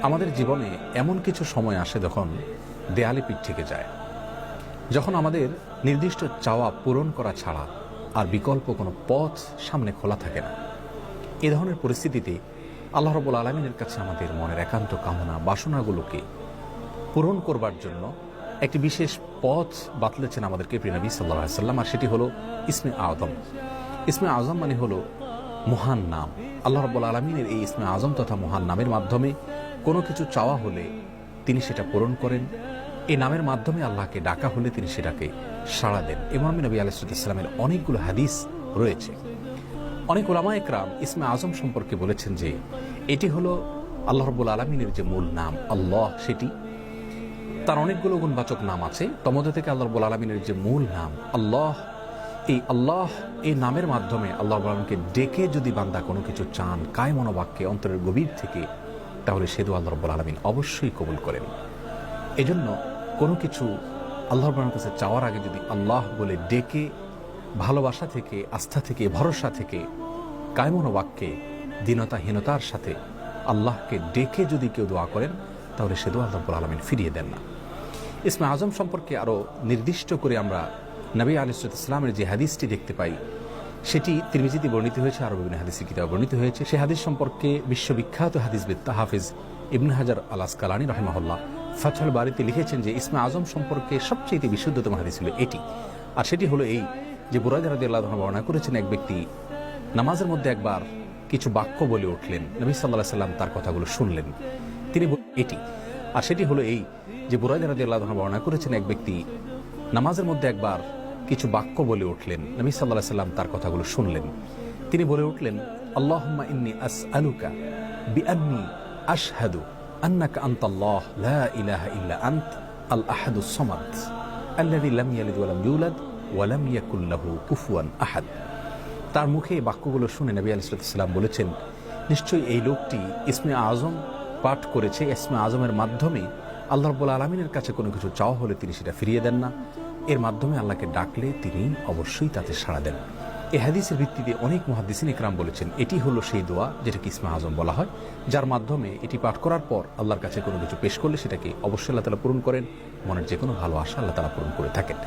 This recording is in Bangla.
আমাদের জীবনে এমন কিছু সময় আসে যখন দেয়ালে পিঠ থেকে যায়, যখন আমাদের নির্দিষ্ট চাওয়া পূরণ করা ছাড়া আর বিকল্প কোনো পথ সামনে খোলা থাকে না। এ ধরনের পরিস্থিতিতে আল্লাহ রাব্বুল আলামিনের কাছে আমাদের মনের একান্ত কামনা বাসনাগুলোকে পূরণ করবার জন্য একটি বিশেষ পথ বাতলেছেন আমাদেরকে প্রিয় নবী সাল্লাল্লাহু আলাইহি ওয়াসাল্লাম, আর সেটি হলো ইসমে আযম। ইসমে আযম মানে হলো মহান নাম। আল্লাহ রাব্বুল আলামিনের এই ইসমে আযম তথা মহান নামের মাধ্যমে কোনো কিছু চাওয়া হলে তিনি সেটা পূরণ করেন। এই নামের মাধ্যমে আল্লাহকে ডাকা হলে তিনি সেটাকে সাড়া দেন। ইমাম নবী আলাইহিস সালামের অনেকগুলো হাদিস রয়েছে। অনেক উলামা ইকরাম ইসমে আযম সম্পর্কে বলেছেন যে এটি হলো আল্লাহ রাব্বুল আলামিনের যে মূল নাম আল্লাহ, সেটি তার অনেকগুলো গুণবাচক নাম আছে। তমধ্যে থেকে আল্লাহ রাব্বুল আলামিনের যে মূল নাম আল্লাহ, এই নামের মাধ্যমে আল্লাহ রাব্বুল আলামিনকে ডেকে যদি বান্দা কোনো কিছু চান কায় মনোবাক্যে অন্তরের গভীর থেকে, তাহলে সে দোয়া আল্লাহ রাব্বুল আলামিন অবশ্যই কবুল করেন। এজন্য কোনো কিছু আল্লাহ রাব্বুল আলামিনের কাছে চাওয়ার আগে যদি আল্লাহ বলে ডেকে ভালোবাসা থেকে, আস্থা থেকে, ভরসা থেকে, কায় মনোবাক্যে দীনতাহীনতার সাথে আল্লাহকে ডেকে যদি কেউ দোয়া করেন, তাহলে সে দোয়া আল্লাহ রাব্বুল আলামিন ফিরিয়ে দেন না। ইসমে আযম সম্পর্কে আরও নির্দিষ্ট করে আমরা নবী আলাইহিস সালামের যে হাদিসটি দেখতে পাই, সেটি তিরমিজিতে বর্ণিত হয়েছে, আরও বিভিন্ন হাদিসের কিতাবে বর্ণিত হয়েছে। সেই হাদিস সম্পর্কে বিশ্ববিখ্যাত হাদিসবিদ হাফেজ ইবনে হাজার আল আসকালানী রাহিমাহুল্লাহ ফাথুল বারীতে লিখেছেন যে ইসমে আযম সম্পর্কে সবচেয়ে বিশুদ্ধতম হাদিস হলো এটি। আর সেটি হলো এই যে বুরায়দা রাদিয়াল্লাহু আনহু বর্ণনা করেছেন, এক ব্যক্তি নামাজের মধ্যে একবার কিছু বাক্য বলে উঠলেন, নবী সাল্লাল্লাহু আলাইহি সাল্লাম তার কথাগুলো শুনলেন। তিনি এটি আর সেটি হলো এই যে বুরায়দা রাদিয়াল্লাহু আনহু বর্ণনা করেছেন, এক ব্যক্তি নামাজের মধ্যে একবার কিছু বাক্য বলে উঠলেন, নবী সাল্লাল্লাহু আলাইহি সাল্লাম তার কথাগুলো শুনলেন। তিনি বলে উঠলেন, আল্লাহুম্মা ইন্নী আসআলুকা বিআন্নী আশহাদু আন্নাকা আনতাল্লাহ লা ইলাহা ইল্লা আনত আল আহাদুস সামাদ আল্লাযী লাম ইয়ালিদ ওয়া লাম ইউলাদ ওয়া লাম ইয়াকুল লাহু কুফুয়ান আহাদ। তার মুখে এই বাক্যগুলো শুনে নবী আলাইহিস সালাম বলেছেন, নিশ্চয়ই এই লোকটি ইসমে আযম পাঠ করেছে। ইসমে আযমের মাধ্যমে আল্লাহ রাব্বুল আলামিনের কাছে কোনো কিছু চাওয়া হলে তিনি সেটা ফিরিয়ে দেন না। এর মাধ্যমে আল্লাহকে ডাকলে তিনি অবশ্যই তাতে সাড়া দেন। এই হাদিসের ভিত্তিতে অনেক মুহাদ্দিসিন ইকরাম বলেছেন এটি হলো সেই দোয়া যেটাকে ইসমে আযম বলা হয়, যার মাধ্যমে এটি পাঠ করার পর আল্লাহর কাছে কোনো কিছু পেশ করলে সেটাকে অবশ্যই আল্লাহ তাআলা পূরণ করেন। মনের যে কোনো ভালো আশা আল্লাহ তাআলা পূরণ করে থাকেন।